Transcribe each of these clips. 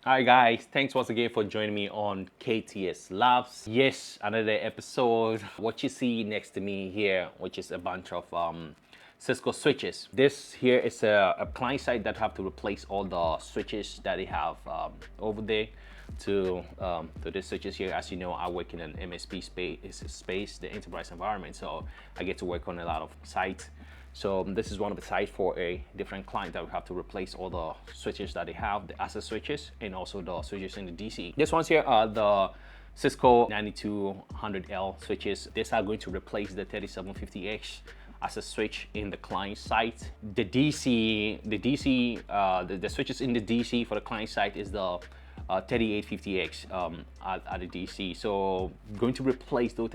Hi guys, thanks once again for joining me on ktslabs. Yes, another episode. What you see next to me here, which is a bunch of Cisco switches. This here is a client side that have to replace all the switches that they have over there to the switches here. As you know, I work in an MSP space, the enterprise environment, so I get to work on a lot of sites. So this is one of the sites for a different client that we have to replace all the switches that they have, the access switches, and also the switches in the DC. This ones here are the Cisco 9200L switches. These are going to replace the 3750X as a switch in the client site. The switches in the DC for the client site is the 3850X at the DC. So going to replace those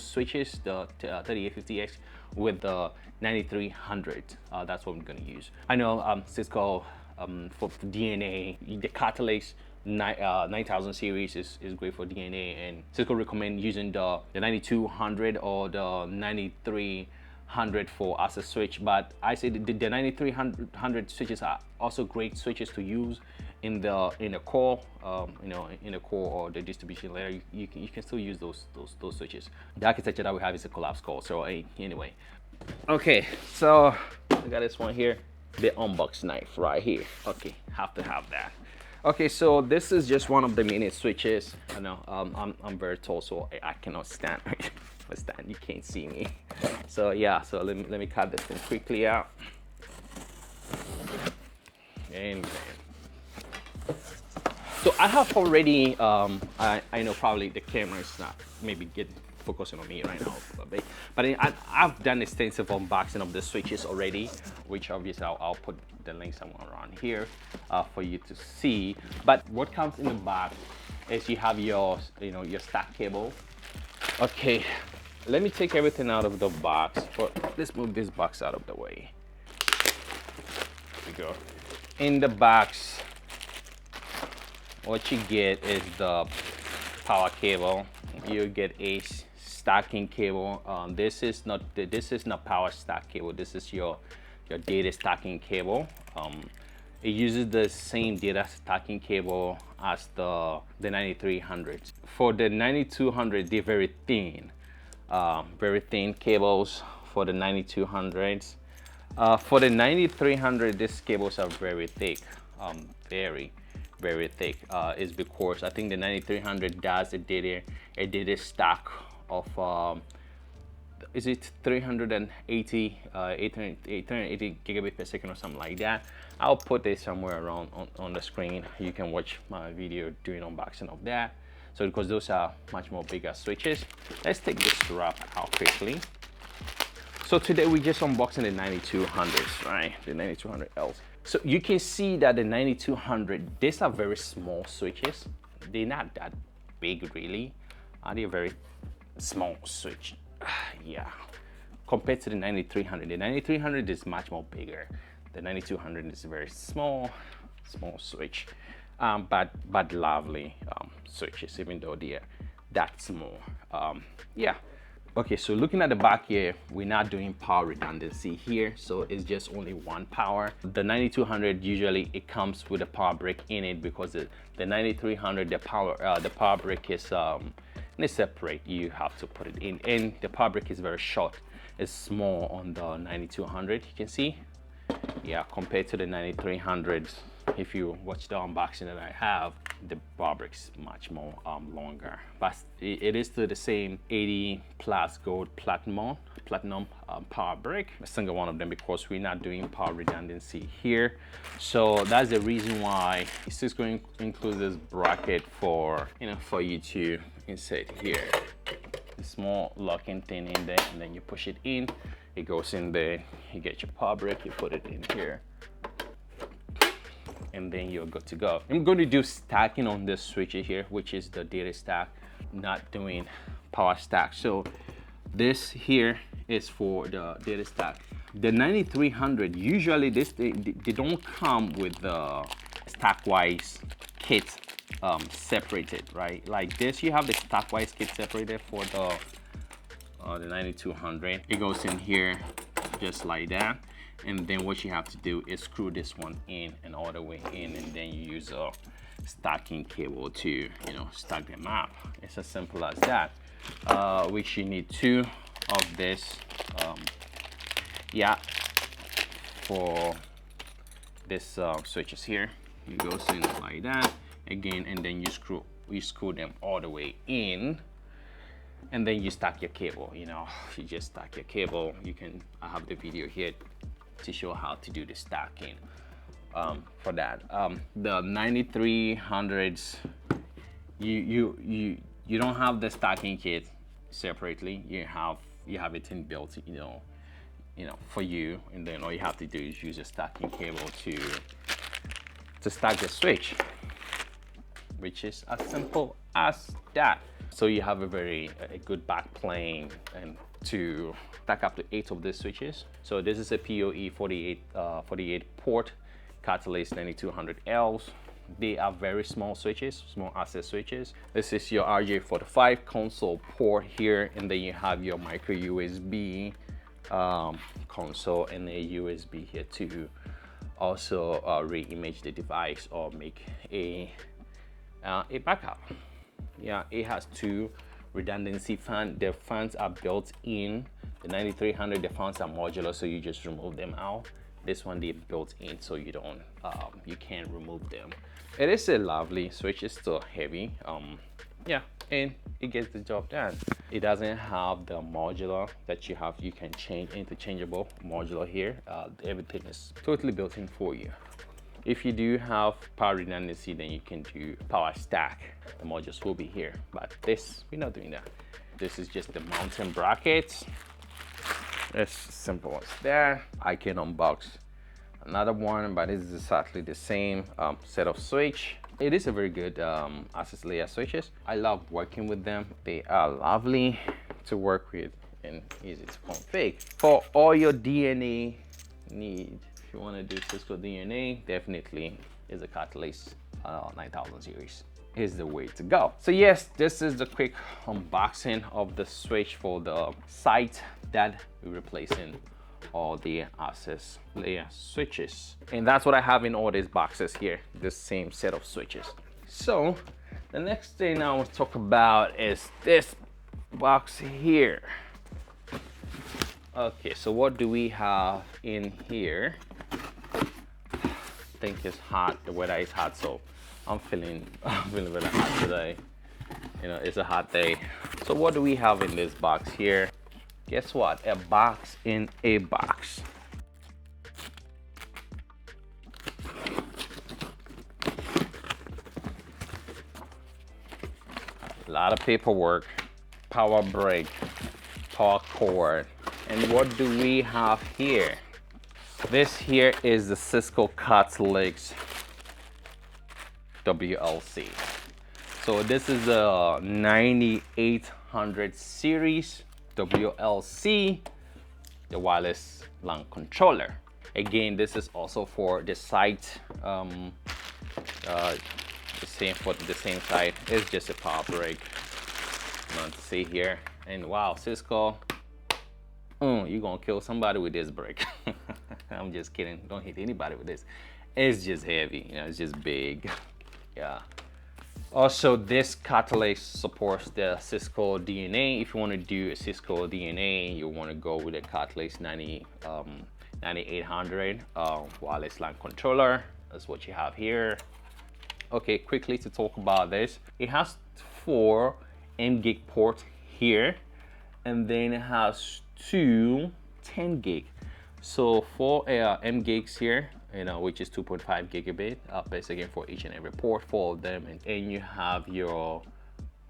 switches, the 3850X, with the 9300. That's what I'm going to use. I know Cisco for DNA, the Catalyst 9000 series is great for DNA, and Cisco recommend using the 9200 or the 9300 for as a switch. But I say the 9300 switches are also great switches to use in the core, in the core or the distribution layer. You can still use those switches. The architecture that we have is a collapse core. So anyway, okay, so I got this one here, the unbox knife right here. Okay, have to have that. Okay, so this is just one of the mini switches. I know I'm very tall, so I cannot stand. You can't see me. So yeah, so let me cut this thing quickly out. And so I have already, I know probably the camera is not maybe focusing on me right now, but I've done extensive unboxing of the switches already, which obviously I'll put the link somewhere around here for you to see. But what comes in the box is you have your stack cable. Okay, let me take everything out of the box. Let's move this box out of the way. There we go. In the box, what you get is the power cable. You get a stacking cable. This is not power stack cable. This is your data stacking cable. It uses the same data stacking cable as the 9300. For the 9200, they're very thin cables for the 9200s. For the 9300, these cables are very thick, very thick. Is because I think the 9300 does a data stack of is it 880 gigabit per second or something like that. I'll put this somewhere around on the screen. You can watch my video doing unboxing of that. So because those are much more bigger switches, let's take this wrap out quickly. So today we're just unboxing the 9200s, right? The 9200Ls. So you can see that the 9200, these are very small switches. They're not that big really. They're very small switch. Yeah, compared to the 9300. The 9300 is much more bigger. The 9200 is a very small switch, but lovely switches, even though they're that small. Yeah. Okay, so looking at the back here, we're not doing power redundancy here, so it's just only one power. The 9200 usually it comes with a power brick in it, because the 9300 the power brick is it's separate. You have to put it in, and the power brick is very short. It's small on the 9200. You can see, yeah, compared to the 9300s. If you watch the unboxing that I have, the power brick is much more longer, but it is still the same 80 plus gold platinum power brick, a single one of them, because we're not doing power redundancy here. So that's the reason why it's just going to include this bracket for you to insert here. A small locking thing in there, and then you push it in, it goes in there. You get your power brick, you put it in here, and then you're good to go. I'm going to do stacking on this switch here, which is the data stack, not doing power stack. So this here is for the data stack. The 9300, usually they don't come with the stack-wise kit separated, right? Like this, you have the stack-wise kit separated for the 9200. It goes in here just like that. And then what you have to do is screw this one in and all the way in, and then you use stacking cable to, you know, stack them up. It's as simple as that. Which you need two of this, yeah, for this switches here. You go in like that again, and then you screw them all the way in, and then you stack your cable. You know, you just stack your cable. I have the video here to show how to do the stacking for that. The 9300s, you don't have the stacking kit separately. You have it inbuilt, you know, for you, and then all you have to do is use a stacking cable to stack the switch, which is as simple as that. So you have a good back plane and to stack up to 8 of these switches. So this is a PoE 48 port Catalyst 9200Ls. They are very small switches, small access switches. This is your RJ45 console port here, and then you have your micro USB console and a USB here to also re-image the device or make a backup. Yeah, it has 2 redundancy fans. The fans are built in. The 9300, the fans are modular, so you just remove them out. This one they built in, so you don't you can't remove them. It is a lovely switch. It's still heavy, yeah, and it gets the job done. It doesn't have the modular that you have. You can change interchangeable modular here. Everything is totally built in for you. If you do have power redundancy, then you can do power stack. The modules will be here, but this, we're not doing that. This is just the mounting brackets. It's simple as that. I can unbox another one, but this is exactly the same set of switch. It is a very good access layer switches. I love working with them. They are lovely to work with and easy to config. For all your DNA needs, if you want to do Cisco DNA, definitely is a Catalyst 9000 series is the way to go. So yes, this is the quick unboxing of the switch for the site that we're replacing all the access layer switches, and that's what I have in all these boxes here, the same set of switches. So the next thing I want to talk about is this box here. Okay, so what do we have in here? I think it's hot. The weather is hot, so I'm feeling really hot today. You know, it's a hot day. So what do we have in this box here? Guess what? A box in a box. A lot of paperwork, power brick, power cord. And what do we have here? This here is the Cisco Catalyst WLC. So this is a 9800 series WLC, the wireless LAN controller. Again, this is also for the site, the same for the same site. It's just a power brick. Want to see here, and wow, Cisco, you're gonna kill somebody with this brick. I'm just kidding. Don't hit anybody with this. It's just heavy. You know, it's just big. Yeah. Also, this Catalyst supports the Cisco DNA. If you want to do a Cisco DNA, you want to go with a Catalyst 9800 wireless LAN controller. That's what you have here. Okay, quickly to talk about this. It has 4 M-gig ports here, and then it has 2 10-gig. So 4 M-gigs here, you know, which is 2.5 gigabit base again for each and every port, 4 of them, and you have your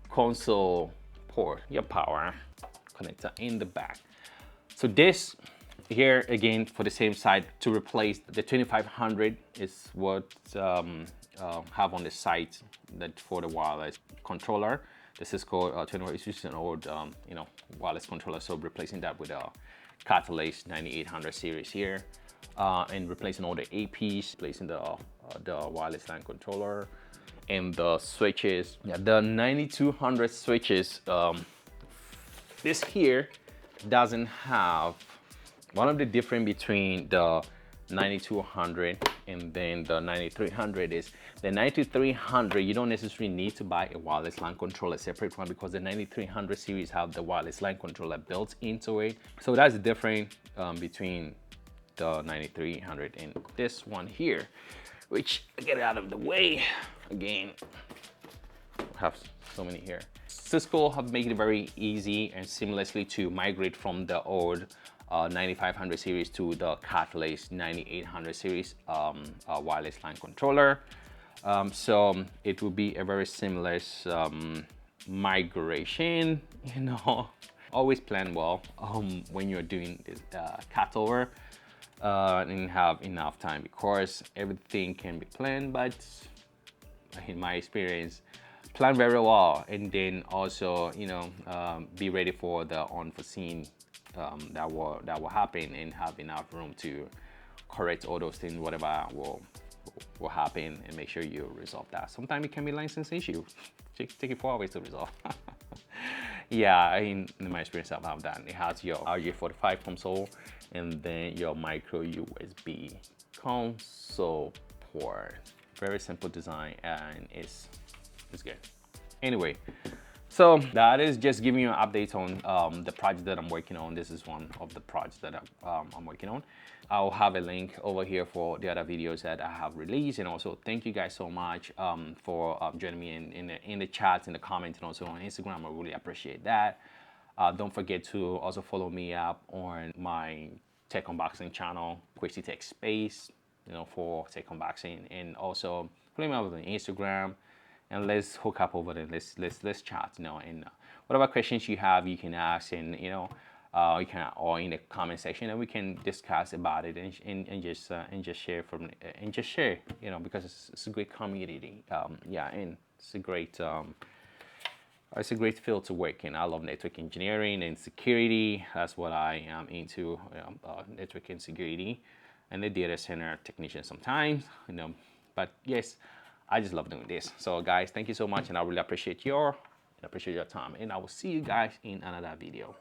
console port, your power connector in the back. So this here again for the same side to replace the 2500 is what have on the site that for the wireless controller. The Cisco 25 is just an old you know, wireless controller, so replacing that with a Catalyst 9800 series here. And replacing all the APs, replacing the wireless LAN controller and the switches. Yeah, the 9200 switches, this here doesn't have, one of the difference between the 9200, and then the 9300 is the 9300. You don't necessarily need to buy a wireless LAN controller, separate one, because the 9300 series have the wireless LAN controller built into it. So that's the difference between the 9300 and this one here, which I get it out of the way again. I have so many here. Cisco have made it very easy and seamlessly to migrate from the old 9500 series to the Catalyst 9800 series wireless LAN controller. So it will be a very seamless migration, you know. Always plan well when you're doing this cut over and have enough time, because everything can be planned, but in my experience, plan very well, and then also, you know, be ready for the unforeseen that will happen, and have enough room to correct all those things, whatever will happen, and make sure you resolve that. Sometimes it can be license issue. Take it 4 hours to resolve. Yeah, in my experience, I've had that. It has your RJ45 console, and then your micro USB console port. Very simple design, and it's good. Anyway, so that is just giving you an update on the project that I'm working on. This is one of the projects that I'm working on. I'll have a link over here for the other videos that I have released. And also, thank you guys so much for joining me in the chats, in the comments, and also on Instagram. I really appreciate that. Don't forget to also follow me up on my tech unboxing channel, Quixie Tech Space, you know, for tech unboxing, and also follow me up on Instagram. And let's hook up over there. Let's chat, you know, and whatever questions you have, you can ask, and you know, you can, or in the comment section, and we can discuss about it, and just share, you know, because it's a great community. Yeah, and it's a great field to work in. I love network engineering and security. That's what I am into, network and security, and the data center technician sometimes, you know. But yes, I just love doing this. So guys, thank you so much, and I really appreciate your time, and I will see you guys in another video.